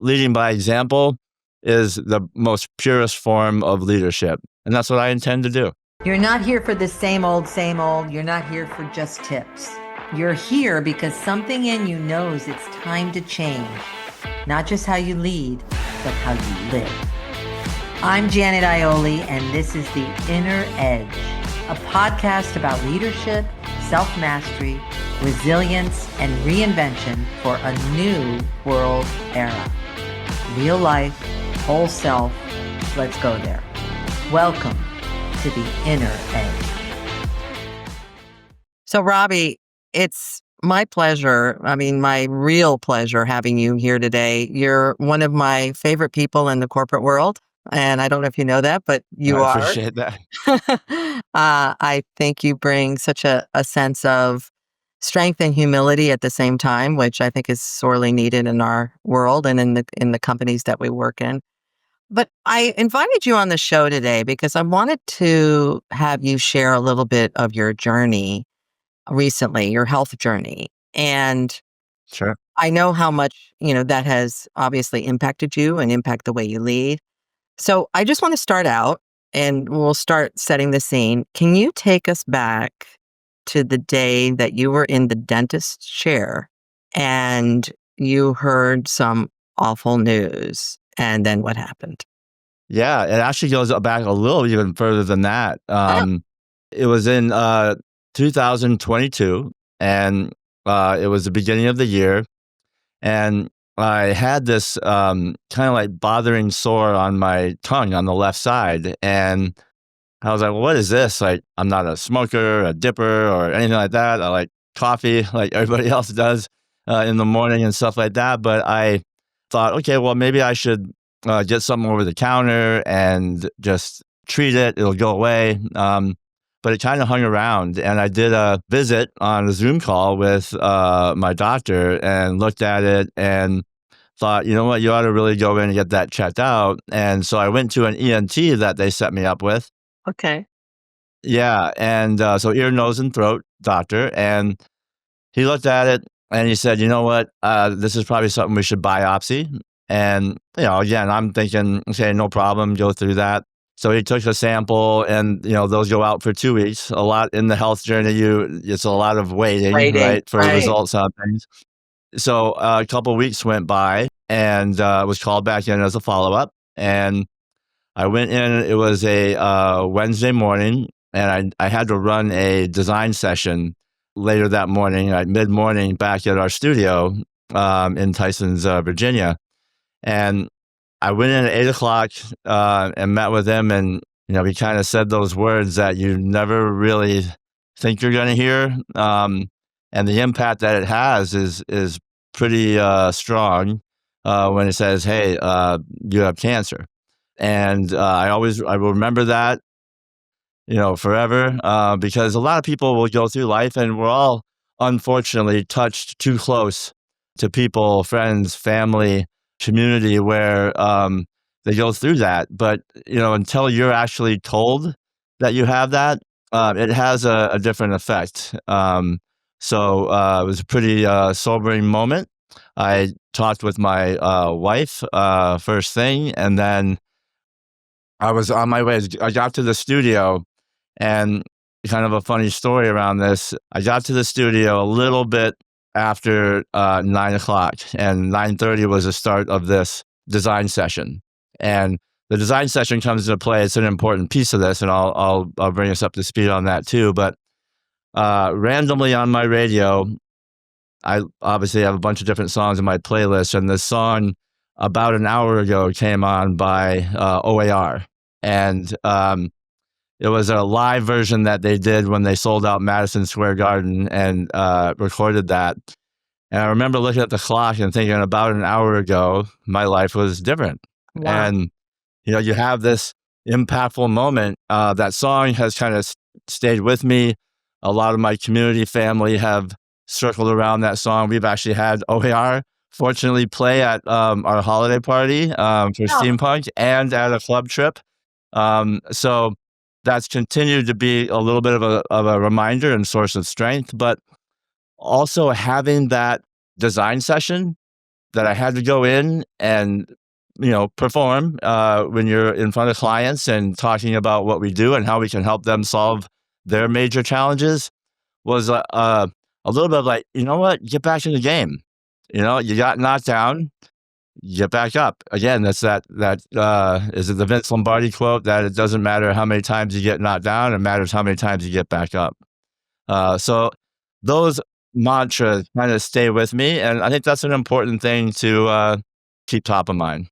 leading by example is the most purest form of leadership. And that's what I intend to do. You're not here for the same old, same old. You're not here for just tips. You're here because something in you knows it's time to change. Not just how you lead, but how you live. I'm Janet Aioli, and this is The Inner Edge, a podcast about leadership, self-mastery, resilience, and reinvention for a new world era. Real life, whole self, let's go there. Welcome to The Inner Edge. So, Robbe, it's my pleasure, my real pleasure having you here today. You're one of my favorite people in the corporate world. And I don't know if you know that, but you I are. appreciate that. I think you bring such a sense of strength and humility at the same time, which I think is sorely needed in our world and in the companies that we work in. But I invited you on the show today because I wanted to have you share a little bit of your journey recently, your health journey. And Sure. I know how much, that has obviously impacted you and impact the way you lead. So I just want to start out and we'll start setting the scene. Can you take us back to the day that you were in the dentist's chair and you heard some awful news? And then what happened? Yeah, it actually goes back a little even further than that. It was in 2022, and it was the beginning of the year, and I had this kind of like bothering sore on my tongue on the left side, and I was like, well, what is this? Like, I'm not a smoker, a dipper, or anything like that. I like coffee like everybody else does in the morning and stuff like that. But I thought, okay, well, maybe I should get something over the counter and just treat it. It'll go away. But it kind of hung around. And I did a visit on a Zoom call with my doctor and looked at it and thought, you know what, you ought to really go in and get that checked out. And so I went to an ENT that they set me up with. Okay. Yeah, and so ear, nose, and throat doctor, and he looked at it and he said, "You know what? This is probably something we should biopsy." And again, I'm thinking, okay, no problem, go through that. So he took a sample, and those go out for 2 weeks. A lot in the health journey, it's a lot of waiting, right, for Right. results on things. So a couple weeks went by, and was called back in as a follow up, and I went in. It was a Wednesday morning, and I had to run a design session later that morning, mid morning, back at our studio in Tysons, Virginia. And I went in at 8 o'clock and met with him, and he kind of said those words that you never really think you're going to hear, and the impact that it has is pretty strong when it says, "Hey, you have cancer." And I will remember that, forever, because a lot of people will go through life, and we're all unfortunately touched too close to people, friends, family, community, where they go through that. But until you're actually told that you have that, it has a different effect. So it was a pretty sobering moment. I talked with my wife first thing, and then I was on my way. I got to the studio, and kind of a funny story around this. I got to the studio a little bit after 9 o'clock, and 9:30 was the start of this design session. And the design session comes into play. It's an important piece of this, and I'll bring us up to speed on that too. But randomly on my radio, I obviously have a bunch of different songs in my playlist, and this song about an hour ago came on by OAR. And it was a live version that they did when they sold out Madison Square Garden and recorded that. And I remember looking at the clock and thinking, about an hour ago, my life was different. Wow. And, you have this impactful moment. That song has kind of stayed with me. A lot of my community family have circled around that song. We've actually had OAR fortunately play at our holiday party for Steampunk and at a club trip. So that's continued to be a little bit of a reminder and source of strength, but also having that design session that I had to go in and perform when you're in front of clients and talking about what we do and how we can help them solve their major challenges was a little bit of like, you know what, get back in the game. You got knocked down, get back up. Again, that's that is it the Vince Lombardi quote that it doesn't matter how many times you get knocked down, it matters how many times you get back up. So those mantras kind of stay with me, and I think that's an important thing to keep top of mind.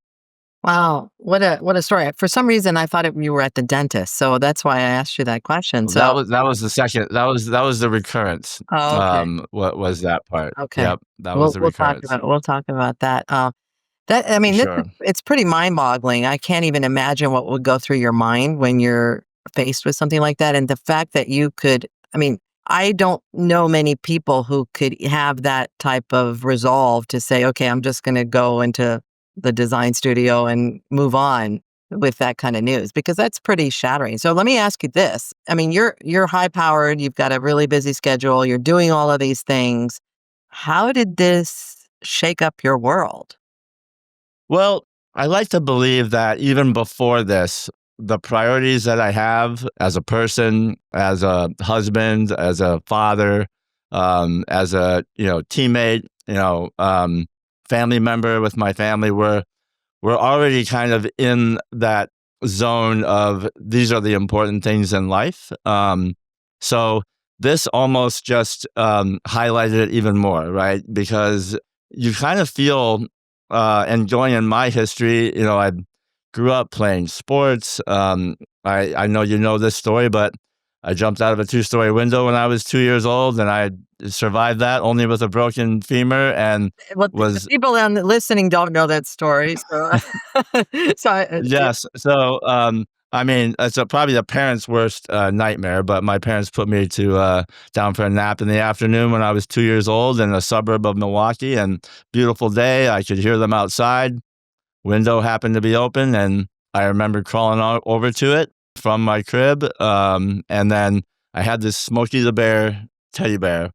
Wow, what a story. For some reason, I thought you were at the dentist, so that's why I asked you that question. So, That was the second. That was the recurrence. oh, okay, What was that part? okay. Yep, that was the recurrence. We'll talk about that. That I mean, Sure. it's pretty mind-boggling. I can't even imagine what would go through your mind when you're faced with something like that, and the fact that you could. I mean, I don't know many people who could have that type of resolve to say, "Okay, I'm just going to go into the design studio and move on with that kind of news," because that's pretty shattering. So let me ask you this. I mean, you're high powered, you've got a really busy schedule, you're doing all of these things. How did this shake up your world? Well, I like to believe that even before this, the priorities that I have as a person, as a husband, as a father, as a teammate, family member with my family, we're already kind of in that zone of these are the important things in life. So this almost just highlighted it even more, right? Because you kind of feel, and going in my history, I grew up playing sports. I know you know this story, but I jumped out of a two-story window when I was 2 years old, and I survived that only with a broken femur, and Well, the was people on the listening don't know that story, so so yeah, yes. So, I mean, it's probably the parents' worst nightmare. But my parents put me to down for a nap in the afternoon when I was 2 years old in a suburb of Milwaukee, and beautiful day. I could hear them outside. Window happened to be open, and I remember crawling over to it from my crib. And then I had this Smokey the Bear teddy bear,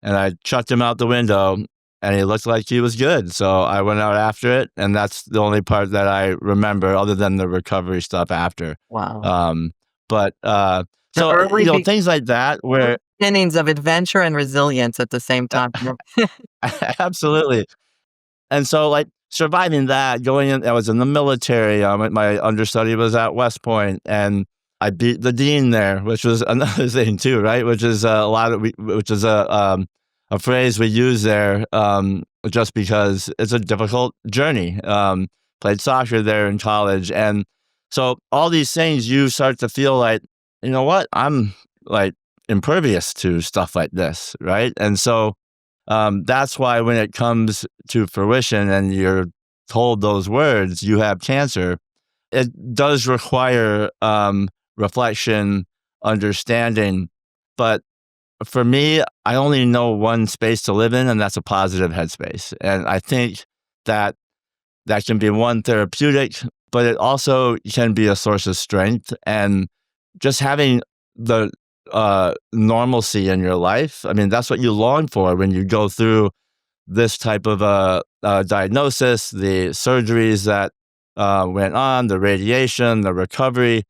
and I chucked him out the window, and he looked like he was good. So I went out after it, and that's the only part that I remember, other than the recovery stuff after. wow. Um, but The so things like that, early where beginnings of adventure and resilience at the same time. absolutely. And so, like, surviving that, going in, I was in the military. My understudy was at West Point, and I beat the dean there, which was another thing too, right? Which is which is a phrase we use there, just because it's a difficult journey. Played soccer there in college, and so all these things, you start to feel like, you know what, I'm like impervious to stuff like this, right? And so that's why when it comes to fruition and you're told those words, you have cancer, it does require reflection, understanding. But for me, I only know one space to live in, and that's a positive headspace. And I think that that can be one therapeutic, but it also can be a source of strength. And just having the normalcy in your life, I mean, that's what you long for when you go through this type of diagnosis, the surgeries that went on, the radiation, the recovery.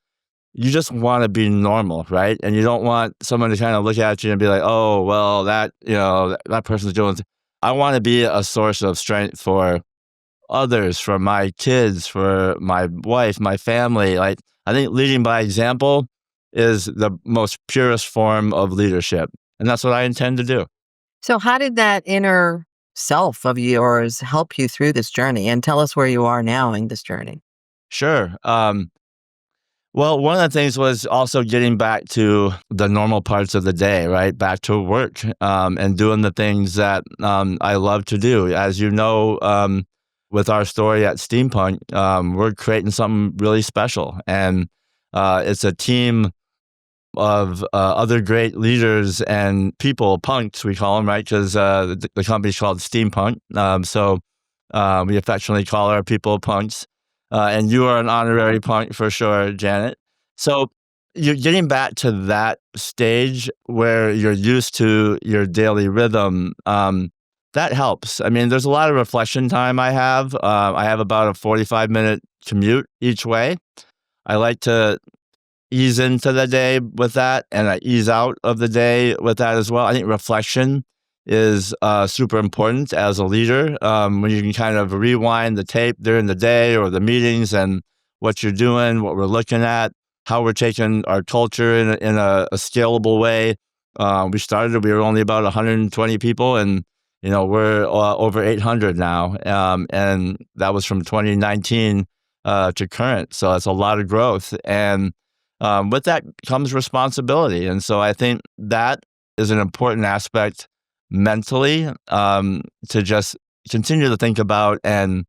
You just want to be normal, right? And you don't want someone to kind of look at you and be like, "Oh, well, that person's doing." I want to be a source of strength for others, for my kids, for my wife, my family. Like, I think leading by example is the most purest form of leadership, and that's what I intend to do. So how did that inner self of yours help you through this journey? And tell us where you are now in this journey. Sure. Well, one of the things was also getting back to the normal parts of the day, right? Back to work, and doing the things that I love to do. As you know, with our story at Steampunk, we're creating something really special. And it's a team of other great leaders and people, punks, we call them, right? Because the company's called Steampunk. So we affectionately call our people punks. And you are an honorary punk for sure, Janet. So you're getting back to that stage where you're used to your daily rhythm. that helps. I mean, there's a lot of reflection time I have. I have about a 45-minute commute each way. I like to ease into the day with that, and I ease out of the day with that as well. I think reflection is super important as a leader, when you can kind of rewind the tape during the day or the meetings and what you're doing, what we're looking at, how we're taking our culture in a scalable way. We were only about 120 people, and we're over 800 now, and that was from 2019 to current. So it's a lot of growth, and with that comes responsibility. And so I think that is an important aspect mentally, to just continue to think about and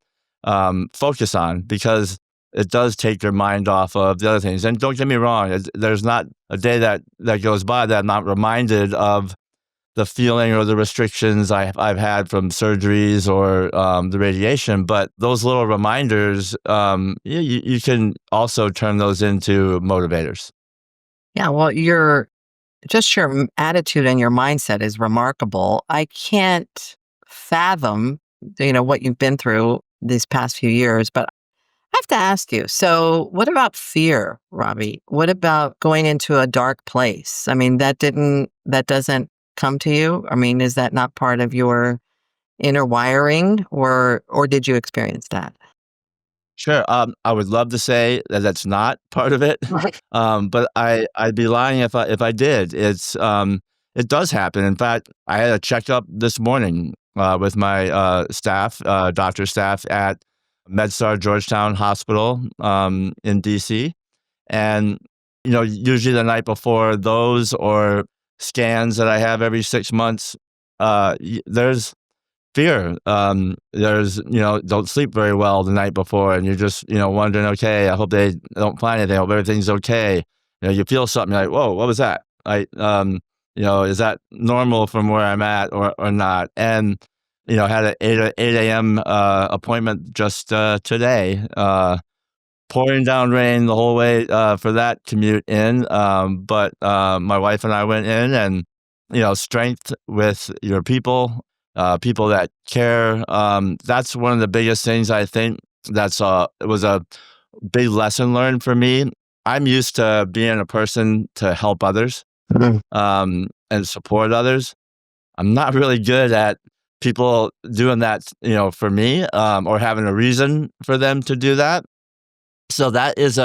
focus on, because it does take your mind off of the other things. And don't get me wrong, there's not a day that goes by that I'm not reminded of the feeling or the restrictions I've had from surgeries or the radiation. But those little reminders, you can also turn those into motivators. Yeah, well, your attitude and your mindset is remarkable. I can't fathom, what you've been through these past few years, but I have to ask you. So, what about fear, Robbie? What about going into a dark place? I mean, that doesn't come to you? I mean, is that not part of your inner wiring, or did you experience that? Sure. I would love to say that that's not part of it, Right. but I'd be lying if I did. It does happen. In fact, I had a checkup this morning with my doctor staff at MedStar Georgetown Hospital in DC, and usually the night before those or scans that I have every 6 months, there's fear. Don't sleep very well the night before, and you're just, wondering, okay, I hope they don't find anything. I hope everything's okay. You feel something, you're like, whoa, what was that? Is that normal from where I'm at or not? And, had an 8 a.m. Appointment just today, pouring down rain the whole way for that commute in. But my wife and I went in, and strength with your people, people that care. That's one of the biggest things I think. It was a big lesson learned for me. I'm used to being a person to help others, Mhm. and support others. I'm not really good at people doing that, for me, or having a reason for them to do that. So that was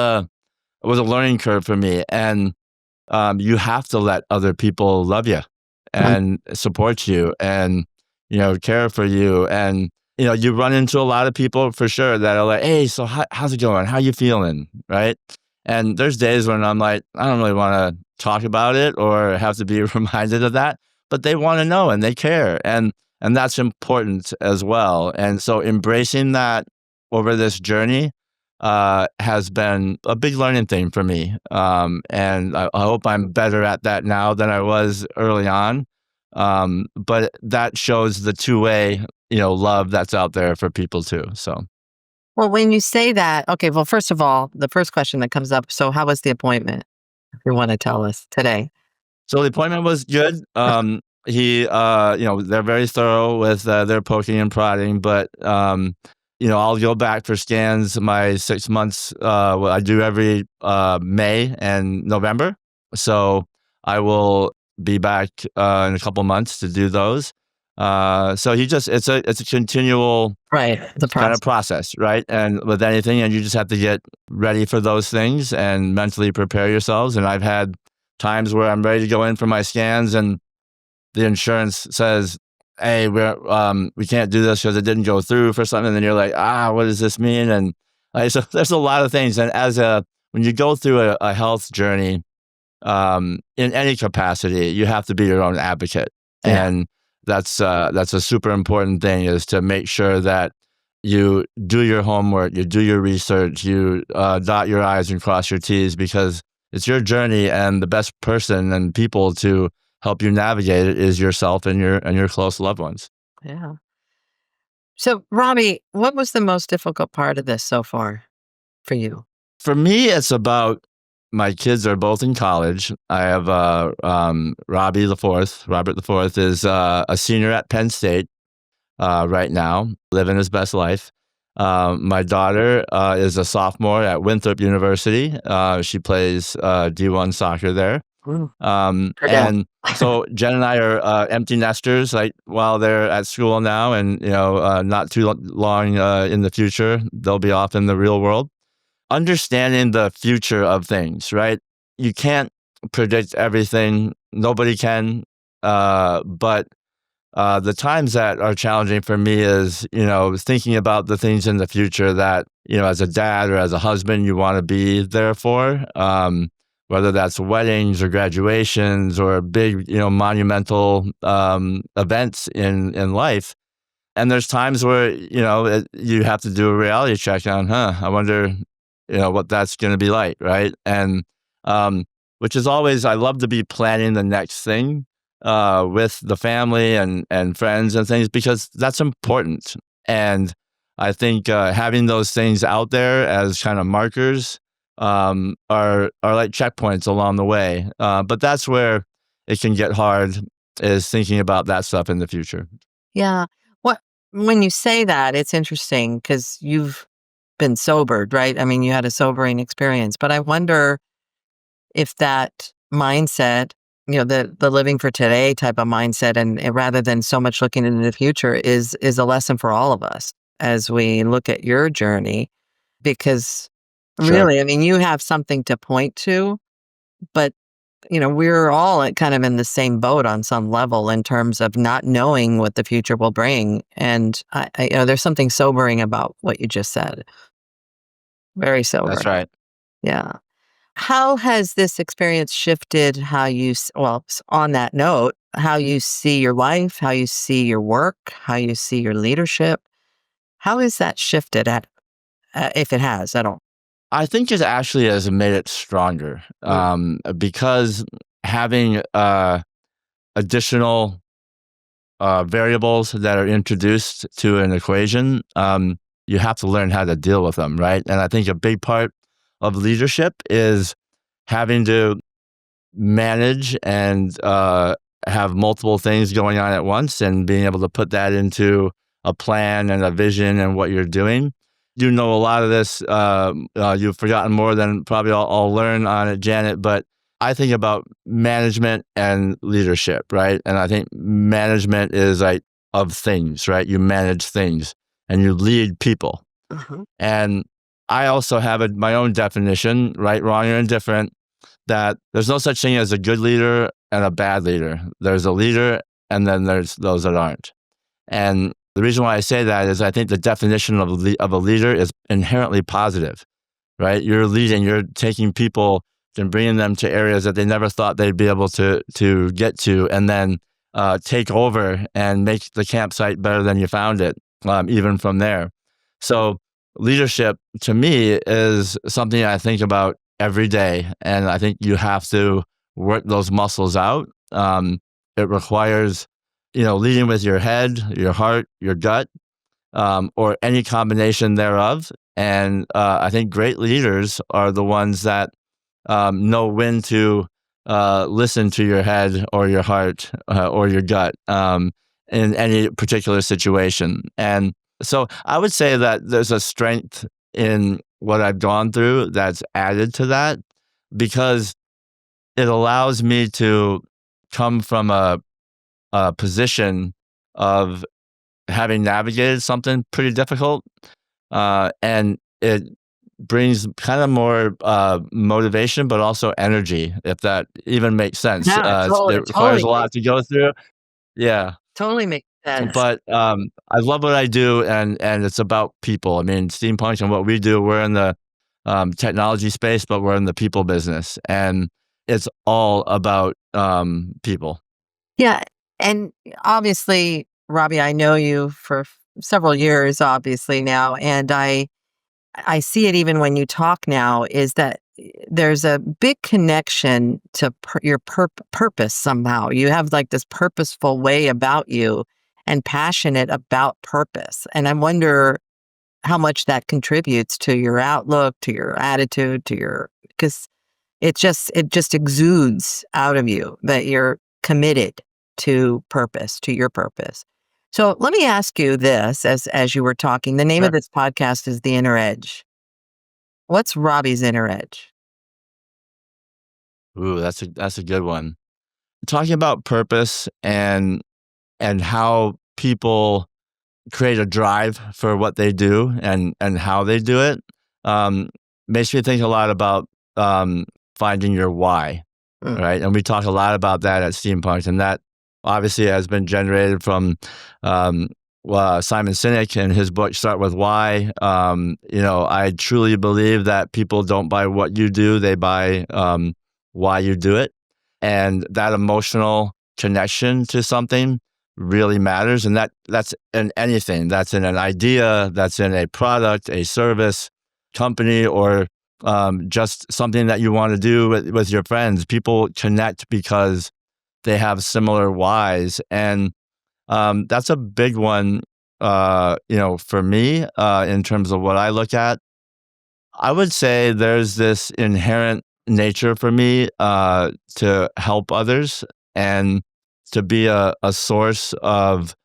a learning curve for me. And you have to let other people love you Mm. and support you and, care for you. And, you run into a lot of people for sure that are like, hey, so how's it going? How you feeling? Right. And there's days when I'm like, I don't really want to talk about it or have to be reminded of that, but they want to know and they care. And that's important as well. And so embracing that over this journey has been a big learning thing for me. And I hope I'm better at that now than I was early on. But that shows the two-way, love that's out there for people too. So, Well, when you say that, okay, well, first of all, the first question that comes up, so how was the appointment? If you want to tell us today. so the appointment was good. They're very thorough with their poking and prodding, but I'll go back for scans my 6 months. I do every May and November, so I will be back in a couple months to do those. So it's a continual Right. The kind of process. process, right? And with anything, and you just have to get ready for those things and mentally prepare yourselves. And I've had times where I'm ready to go in for my scans, and the insurance says, "Hey, we can't do this because it didn't go through for something." And then you're like, what does this mean? And so there's a lot of things. And when you go through a health journey, in any capacity, you have to be your own advocate, Yeah. and that's a super important thing, is to make sure that you do your homework, you do your research, you dot your I's and cross your T's, because it's your journey, and the best person and people to help you navigate it is yourself and your close loved ones. Yeah. So, Robbie, what was the most difficult part of this so far for you? For me, it's about my kids are both in college. I have Robert the fourth is a senior at Penn State. right now, living his best life. My daughter is a sophomore at Winthrop University. She plays D1 soccer there. Ooh, her dad. And so Jen and I are empty nesters, like while they're at school now, and not too long in the future, they'll be off in the real world. Understanding the future of things, right? You can't predict everything. Nobody can. But the times that are challenging for me is, thinking about the things in the future that, as a dad or as a husband, you want to be there for, whether that's weddings or graduations or big, monumental events in life. And there's times where, you have to do a reality check on, I wonder, what that's going to be like. Right. And, which is always, I love to be planning the next thing, with the family and friends and things, because that's important. And I think, having those things out there as kind of markers, are like checkpoints along the way. But that's where it can get hard, is thinking about that stuff in the future. Yeah. What when you say that, it's interesting because you've been sobered, right? I mean, you had a sobering experience, but I wonder if that mindset, the living for today type of mindset, and rather than so much looking into the future, is a lesson for all of us as we look at your journey. Because Sure. really, I mean, you have something to point to, but we're all kind of in the same boat on some level in terms of not knowing what the future will bring. And there's something sobering about what you just said. Very That's sobering. right. Yeah. How has this experience shifted how on that note, how you see your life, how you see your work, how you see your leadership? How has that shifted if it has at all? I think it actually has made it stronger, Mm. because having additional variables that are introduced to an equation, you have to learn how to deal with them, right? And I think a big part of leadership is having to manage and have multiple things going on at once, and being able to put that into a plan and a vision and what you're doing. You know a lot of this. You've forgotten more than probably I'll learn on it, Janet. But I think about management and leadership, right? And I think management is like of things, right? You manage things and you lead people. Mhm. And I also have my own definition, right, wrong, or indifferent, that there's no such thing as a good leader and a bad leader. There's a leader, and then there's those that aren't. And the reason why I say that is I think the definition of a leader is inherently positive, right? You're leading, you're taking people and bringing them to areas that they never thought they'd be able to get to, and then take over and make the campsite better than you found it, even from there. So leadership to me is something I think about every day, and I think you have to work those muscles out. It requires, leading with your head, your heart, your gut, or any combination thereof. And I think great leaders are the ones that know when to listen to your head or your heart, or your gut, in any particular situation. And so I would say that there's a strength in what I've gone through that's added to that, because it allows me to come from a position of having navigated something pretty difficult, and it brings kind of more motivation, but also energy, if that even makes sense. Yeah, It it requires totally a lot to go through. Yeah, totally makes sense. but I love what I do, and it's about people. I mean, steampunk and what we do, we're in the technology space, but we're in the people business, and it's all about people. Yeah, and obviously, Robbie, I know you for several years, obviously now, and I see it even when you talk now. Is that there's a big connection to your purpose somehow. You have like this purposeful way about you and passionate about purpose, and I wonder how much that contributes to your outlook, to your attitude, to your because it just exudes out of you that you're committed to purpose, to your purpose. So let me ask you this as you were talking. The name of Sure. this podcast is The Inner Edge. What's Robbie's inner edge? Ooh, that's a good one. Talking about purpose and how people create a drive for what they do and how they do it, um, makes me think a lot about finding your why, Mm, right? And we talk a lot about that at Steampunk, and that obviously has been generated from um, Simon Sinek and his book Start With Why. I truly believe that people don't buy what you do; they buy why you do it, and that emotional connection to something really matters, and that's in anything. That's in an idea. That's in a product, a service, company, or just something that you want to do with your friends. People connect because they have similar whys, and that's a big one. For me, in terms of what I look at, I would say there's this inherent nature for me to help others and to be a source of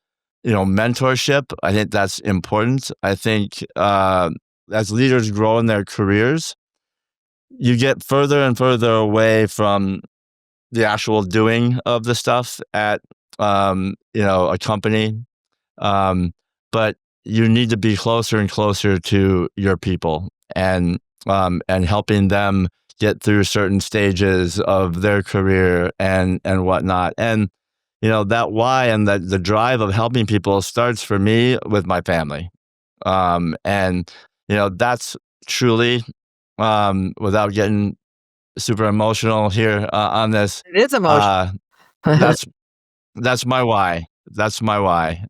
mentorship. I think that's important. I think as leaders grow in their careers, you get further and further away from the actual doing of the stuff at a company, um, but you need to be closer and closer to your people and helping them get through certain stages of their career and whatnot. And that why and the drive of helping people starts for me with my family. And that's truly, without getting super emotional here on this, it is emotional. uh, that's that's my why. That's my why.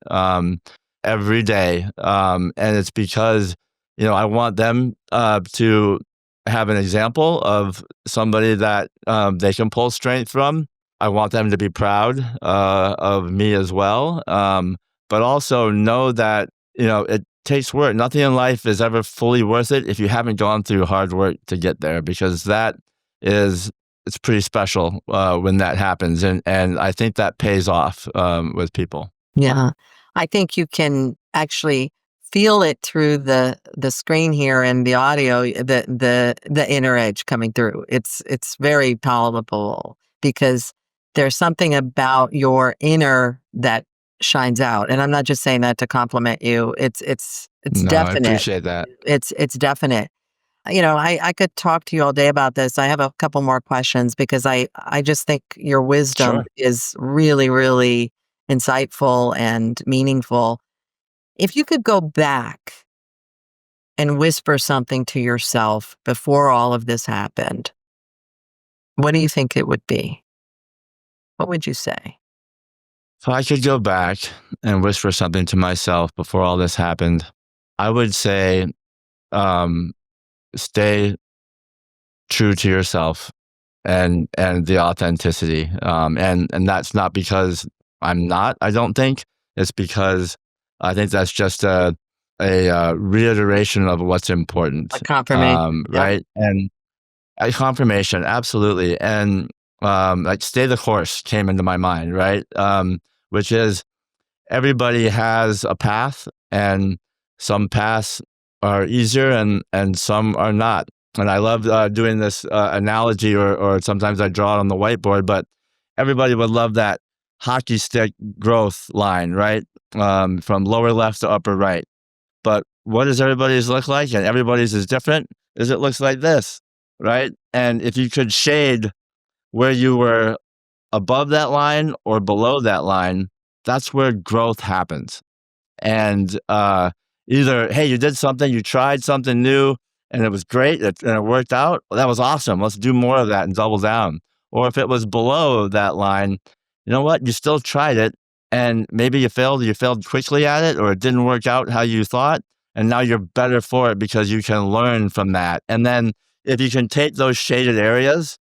Every day, and it's because I want them to have an example of somebody that they can pull strength from. I want them to be proud of me as well, but also know that it takes work. Nothing in life is ever fully worth it if you haven't gone through hard work to get there, because that is it's pretty special when that happens, and I think that pays off with people. Yeah. I think you can actually feel it through the screen here and the audio, the inner edge coming through. It's very palatable because there's something about your inner that shines out. And I'm not just saying that to compliment you. It's No, I definite. appreciate that. It's definite. I could talk to you all day about this. I have a couple more questions because I just think your wisdom Sure. is really, really insightful and meaningful. If you could go back and whisper something to yourself before all of this happened, what do you think it would be? What would you say? If I could go back and whisper something to myself before all this happened, I would say, um, stay true to yourself and the authenticity. And that's not because I'm not. I don't think it's because I think that's just a reiteration of what's A important. confirmation. Yep. Right, and a confirmation, absolutely. And like stay the course came into my mind, right? Which is everybody has a path, and some paths are easier and some are not. And I love doing this analogy, or sometimes I draw it on the whiteboard, but everybody would love that hockey stick growth line, right? From lower left to upper right. But what does everybody's look like? And everybody's is different, is it looks like this, right? And if you could shade where you were above that line or below that line, that's where growth happens. And either, hey, you did something, you tried something new, and it was great, and it worked out. Well, that was awesome. Let's do more of that and double down. Or if it was below that line, you know what? You still tried it, and maybe you failed. You failed quickly at it, or it didn't work out how you thought, and now you're better for it because you can learn from that. And then if you can take those shaded areas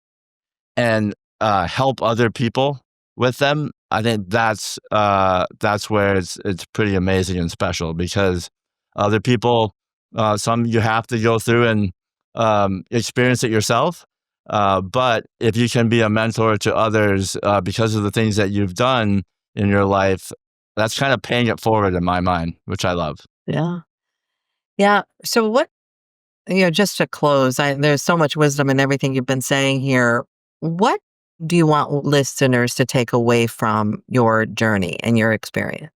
and help other people with them, I think that's where it's pretty amazing and special, because other people, some you have to go through and experience it yourself. But if you can be a mentor to others because of the things that you've done in your life, that's kind of paying it forward in my mind, which I love. Yeah. Yeah. So what, just to close, there's so much wisdom in everything you've been saying here. What do you want listeners to take away from your journey and your experience?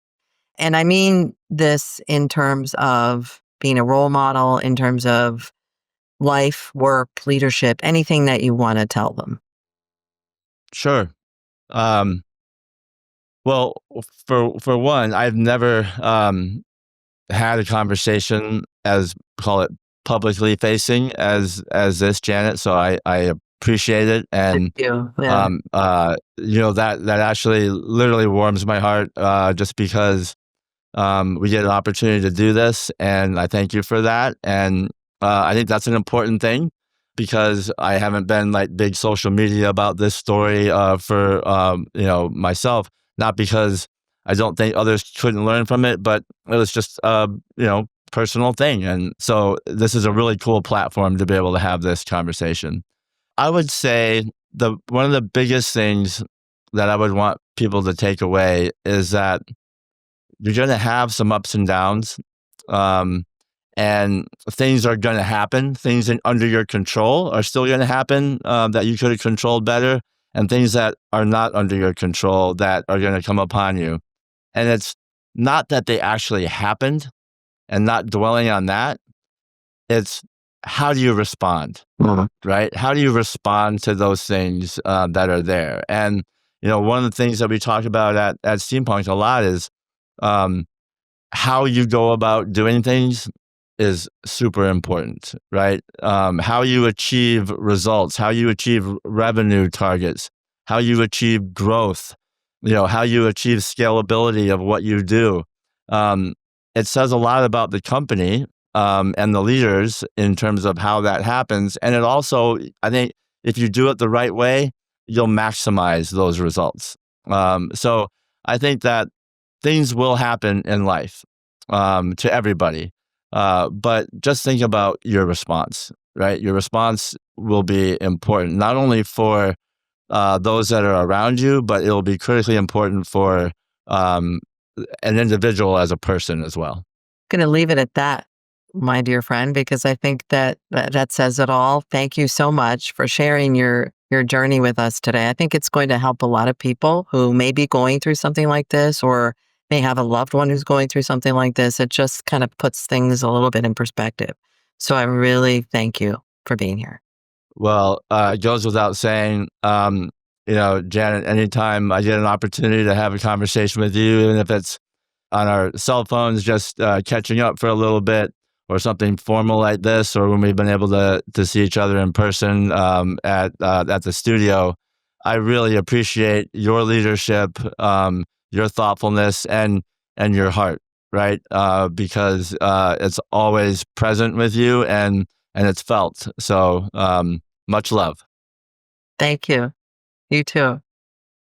And I mean this in terms of being a role model, in terms of life, work, leadership, anything that you want to tell them. Sure. Um, well, for one, I've never had a conversation as call it publicly facing as this, Janet. So I appreciate it, Thank and you. Yeah. that actually literally warms my heart, just because we get an opportunity to do this, and I thank you for that. And I think that's an important thing because I haven't been like big social media about this story for myself, not because I don't think others couldn't learn from it, but it was just personal thing. And so this is a really cool platform to be able to have this conversation. I would say the one of the biggest things that I would want people to take away is that you're going to have some ups and downs, um, and things are going to happen. Things under your control are still going to happen, that you could have controlled better, and things that are not under your control that are going to come upon you. And it's not that they actually happened, and not dwelling on that. It's how do you respond, right? How do you respond to those things that are there? And one of the things that we talk about at Steampunk a lot is um, how you go about doing things is super important, right? How you achieve results, how you achieve revenue targets, how you achieve growth, how you achieve scalability of what you do. Um, it says a lot about the company and the leaders in terms of how that happens. And it also, I think, if you do it the right way, you'll maximize those results. So I think that things will happen in life to everybody. But just think about your response, right? Your response will be important, not only for those that are around you, but it'll be critically important for um, an individual as a person as well. Going to leave it at that, my dear friend, because I think that says it all. Thank you so much for sharing your journey with us today. I think it's going to help a lot of people who may be going through something like this or may have a loved one who's going through something like this. It just kind of puts things a little bit in perspective. So I really thank you for being here. Well, it goes without saying, Janet, anytime I get an opportunity to have a conversation with you, even if it's on our cell phones, just catching up for a little bit, or something formal like this, or when we've been able to see each other in person at the studio, I really appreciate your leadership, your thoughtfulness, and your heart, right? Because it's always present with you, and it's felt. So much love. Thank you. You too.